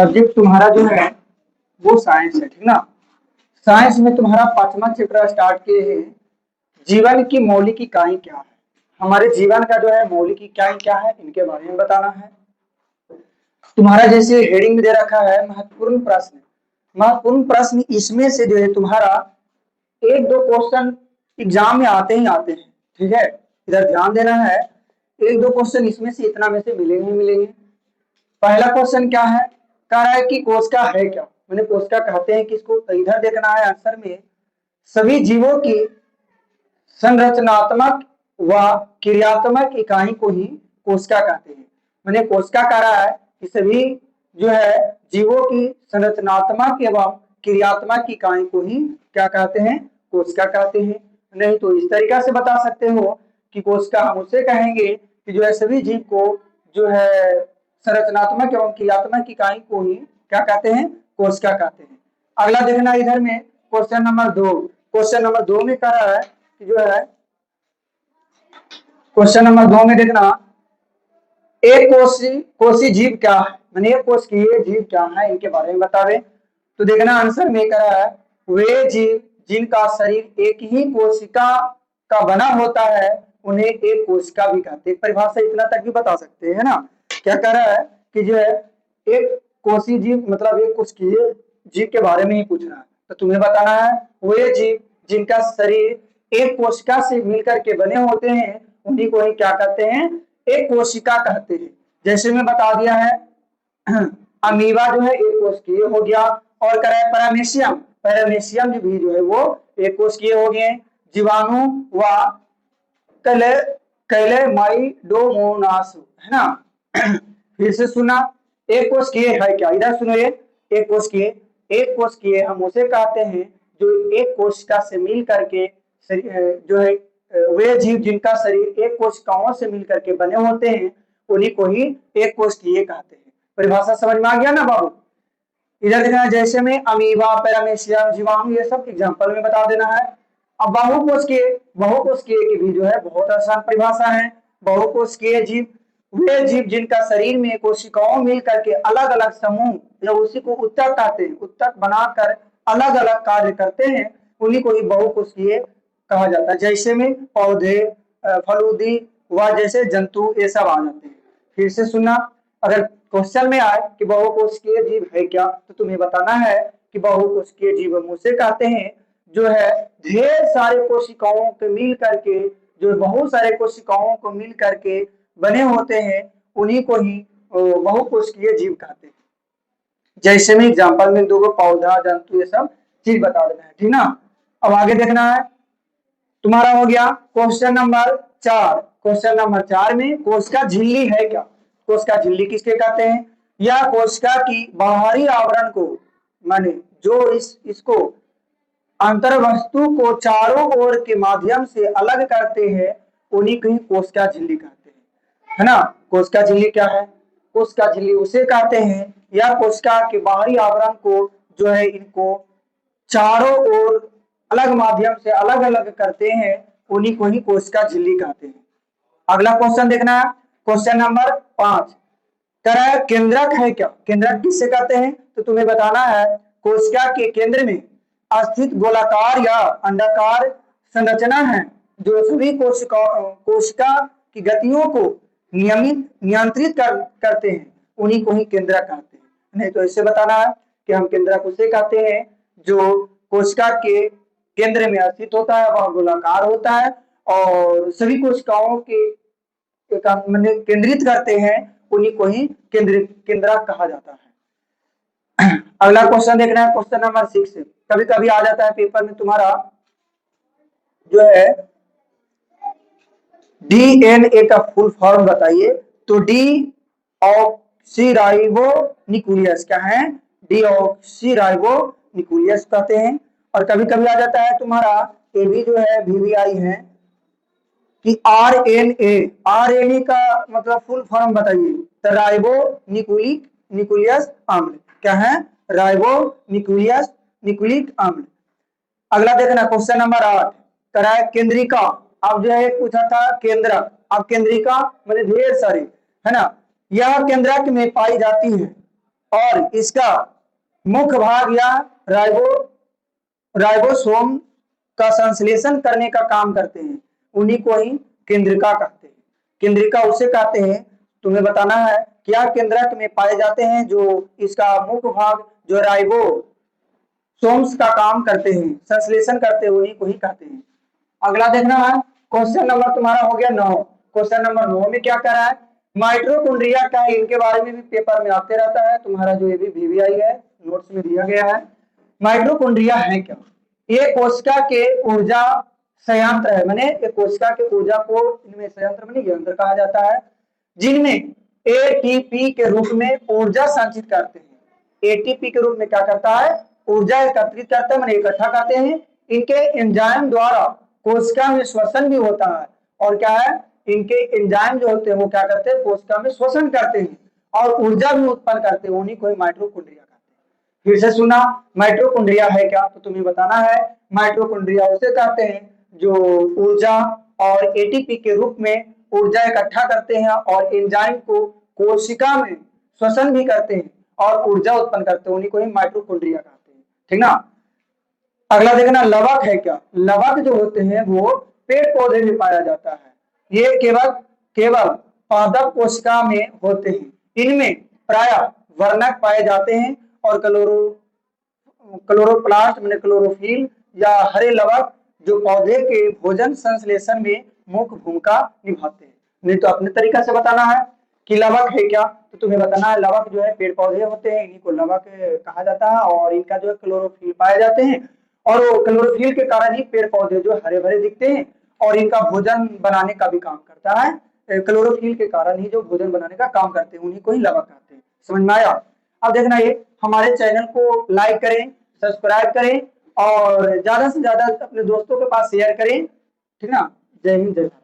Subject तुम्हारा जो है वो साइंस है, ठीक ना। साइंस में तुम्हारा 5वां चैप्टर स्टार्ट किए हैं, जीवन की मौलिक इकाई क्या है। हमारे जीवन का जो है मौलिक इकाई क्या है, इनके बारे में बताना है। तुम्हारा जैसे हेडिंग में दे रखा है महत्वपूर्ण प्रश्न। महत्वपूर्ण प्रश्न इसमें से जो है तुम्हारा एक दो क्वेश्चन एग्जाम में आते ही आते हैं, ठीक है। इधर ध्यान देना है, एक दो क्वेश्चन इसमें से इतना में से मिलेंगे ही मिलेंगे। पहला क्वेश्चन क्या है, कह रहा है कि कोशिका है क्या। मैंने कोशिका कहते हैं किसको, तो इधर देखना है आंसर में सभी जीवों की संरचनात्मक व क्रियात्मक इकाई को ही कोशिका कहते हैं। मैंने कोशिका कह रहा है कि सभी जो है जीवों की संरचनात्मक एवं क्रियात्मक इकाई को ही क्या कहते हैं, कोशिका कहते हैं। नहीं तो इस तरीका से बता सकते हो कि कोशिका हम उसे कहेंगे कि जो है सभी जीव को जो है संरचनात्मक एवं क्रियात्मक इकाई को ही क्या कहते हैं, कोशिका कहते हैं। अगला देखना इधर में क्वेश्चन नंबर 2। क्वेश्चन नंबर 2 में कह रहा है कि जो है क्वेश्चन नंबर 2 में देखना एक कोशी जीव क्या है, मैंने एक कोशिकीय जीव क्या है इनके बारे में बतावे। तो देखना आंसर में कह रहा है वे जीव जिनका शरीर एक ही कोशिका का बना होता है उन्हें एक कोशिका भी कहते हैं। परिभाषा इतना तक भी बता सकते हैं ना। क्या कह रहा है कि जो है एक कोशी जीव मतलब एक कोशिकीय जीव के बारे में ही पूछ रहा है। तो तुम्हें बताना है वे जीव जिनका शरीर एक कोशिका से मिलकर के बने होते हैं उन्हीं को ही क्या कहते हैं, एक कोशिका कहते हैं। जैसे मैं बता दिया है अमीबा जो है एक कोशिकीय हो गया, और कह रहा है पैरामीशियम, पैरामीशियम भी जो है वो एक कोशिकीय हो गए। जीवाणु व कैलेमाइडोमोनास है ना। फिर से सुना, एक कोशिकीय है क्या, इधर सुनो ये एक कोशिकीय, एक कोशिकीय हम उसे कहते हैं जो एक कोशिका से मिल करके जो है वे जीव जिनका शरीर एक कोशिकाओं से मिलकर के बने होते हैं उन्हीं को ही एक कोशिकीय कहते हैं। परिभाषा समझ में आ गया ना बाबू। इधर देखना जैसे में अमीबा, पैरामीशियम, जीवाणु ये सब एग्जांपल में बता देना है। अब बहुकोशिकीय की भी जो है बहुत आसान परिभाषा है। बहुकोशिकीय जीव वे जीव जिनका शरीर में कोशिकाओं मिल करके अलग अलग समूह या उसी को उत्तक कहते हैं, उत्तक बनाकर अलग अलग कार्य करते हैं उन्हीं को ही बहुकोशिकीय कहा जाता है। जैसे में पौधे, फलूदी व जैसे जंतु ये सब आ जाते हैं। फिर से सुनना, अगर क्वेश्चन में आए कि बहुकोशिकीय जीव है क्या, तो तुम्हें बताना है कि बहुकोशिकीय जीव हम उसे कहते हैं जो है ढेर सारे कोशिकाओं के मिल करके, जो बहुत सारे कोशिकाओं को मिल करके बने होते हैं उन्हीं को ही बहुकोशिकीय जीव कहते हैं। जैसे में एग्जांपल में दो पौधा, जंतु ये सब चीज बता देना है, ठीक ना। अब आगे देखना है तुम्हारा हो गया क्वेश्चन नंबर 4। क्वेश्चन नंबर 4 में कोशिका झिल्ली है क्या। कोशिका झिल्ली किसके कहते हैं, या कोशिका की बाहरी आवरण को माने जो इसको अंतर वस्तु को चारों ओर के माध्यम से अलग करते हैं उन्हीं को ही कोशिका झिल्ली कहते हैं, है ना। कोशिका झिल्ली क्या है, कोशिका झिल्ली उसे कहते हैं या कोशिका के बाहरी आवरण को जो है इनको चारों ओर अलग माध्यम से अलग अलग करते हैं उन्हीं को ही कोशिका झिल्ली कहते हैं। अगला क्वेश्चन देखना है क्वेश्चन नंबर 5। कह रहा है केंद्रक है क्या। केंद्रक किससे कहते हैं, तो तुम्हें बताना है कोशिका के केंद्र में स्थित गोलाकार या अंडाकार संरचना है जो सभी कोशिका की गतियों को नियंत्रित करते हैं उन्हीं को ही केंद्रक कहते हैं। नहीं तो इसे बताना है कि हम केंद्रक उसे कहते हैं जो कोशिका के केंद्र में स्थित होता है, वह गोलाकार होता है और सभी कोशिकाओं के केंद्रित करते हैं उन्हीं को ही केंद्रक कहा जाता है। अगला क्वेश्चन देखना है क्वेश्चन नंबर 6। कभी कभी आ जाता है पेपर में तुम्हारा जो है डीएनए का फुल फॉर्म बताइए, तो डी ऑक्सीराइबो न्यूक्लियस क्या है, डी ऑक्सीराइबो न्यूक्लियस कहते हैं। और कभी कभी आ जाता है तुम्हारा ये भी जो है वीवीआई है कि आरएनए का मतलब फुल फॉर्म बताइए, तो राइबो न्यूक्लियस अम्ल क्या है, राइबो न्यूक्लिक अम्ल। अगला देखना क्वेश्चन नंबर 8 करा है केंद्रिका। अब जो है पूछा था केंद्रक, अब केंद्रिका मतलब ढेर सारे है ना। यह केंद्रक में पाई जाती है, और इसका मुख्य भाग या राइबोसोम का संश्लेषण करने का काम करते हैं, उन्हीं को ही केंद्रिका कहते हैं। केंद्रिका उसे कहते हैं, तुम्हें बताना है क्या केंद्रक में पाए जाते हैं, जो इसका मुख्य भाग जो राइबोसोम्स का काम करते हैं, संश्लेषण करते हैं, उन्हीं को ही कहते हैं। अगला देखना है, क्वेश्चन नंबर तुम्हारा हो गया 9। क्वेश्चन नंबर 9 में क्या कह रहा है, माइटोकॉन्ड्रिया क्या है, इनके बारे में भी पेपर में आते रहता है, तुम्हारा जो ये भी वीवीआई है नोट्स में दिया गया है। माइटोकॉन्ड्रिया है क्या, ये कोशिका के ऊर्जा संयंत्र है, माने ये कोशिका के ऊर्जा को इनमें संयंत्र माने यंत्र कहा जाता है, जिनमें एटीपी के रूप में ऊर्जा संचित करते हैं। एटीपी के रूप में क्या करता है, ऊर्जा एकत्रित करते हैं, माने इकट्ठा करते हैं। इनके एंजाइम द्वारा कोशिका में श्वसन भी होता है, और क्या है, इनके एंजाइम जो होते हैं वो क्या करते हैं, कोशिका में श्वसन करते हैं और ऊर्जा भी उत्पन्न करते हैं, उन्हीं को माइटोकॉन्ड्रिया कहते हैं। फिर से सुना, माइटोकॉन्ड्रिया है क्या, तो तुम्हें बताना है माइटोकॉन्ड्रिया उसे कहते हैं जो ऊर्जा और एटीपी के रूप में ऊर्जा इकट्ठा करते हैं और एंजाइम को कोशिका में श्वसन भी करते हैं और ऊर्जा उत्पन्न करते हैं, उन्हीं को ही माइटोकॉन्ड्रिया कहते हैं। ठीक ना। अगला देखना, लवक है क्या, लवक जो होते हैं वो पेड़ पौधे में पाया जाता है, ये केवल पादप कोशिका में होते हैं। इनमें प्राय वर्णक पाए जाते हैं और क्लोरोप्लास्ट माने क्लोरोफिल या हरे लवक जो पौधे के भोजन संश्लेषण में मुख्य भूमिका निभाते हैं। नहीं तो अपने तरीका से बताना है कि लवक है क्या, तो तुम्हें बताना है लवक जो है पेड़ पौधे होते हैं, इन्हीं को लवक कहा जाता है और इनका जो है क्लोरोफिल पाए जाते हैं और वो क्लोरोफिल के कारण ही पेड़ पौधे जो हरे भरे दिखते हैं और इनका भोजन बनाने का भी काम करता है। क्लोरोफिल के कारण ही जो भोजन बनाने का काम करते हैं, उन्हीं को ही लवक कहते हैं। समझ में आया। अब देखना, ये हमारे चैनल को लाइक करें, सब्सक्राइब करें और ज्यादा से ज्यादा अपने दोस्तों के पास शेयर करें। ठीक ना। जय हिंद, जय भारत।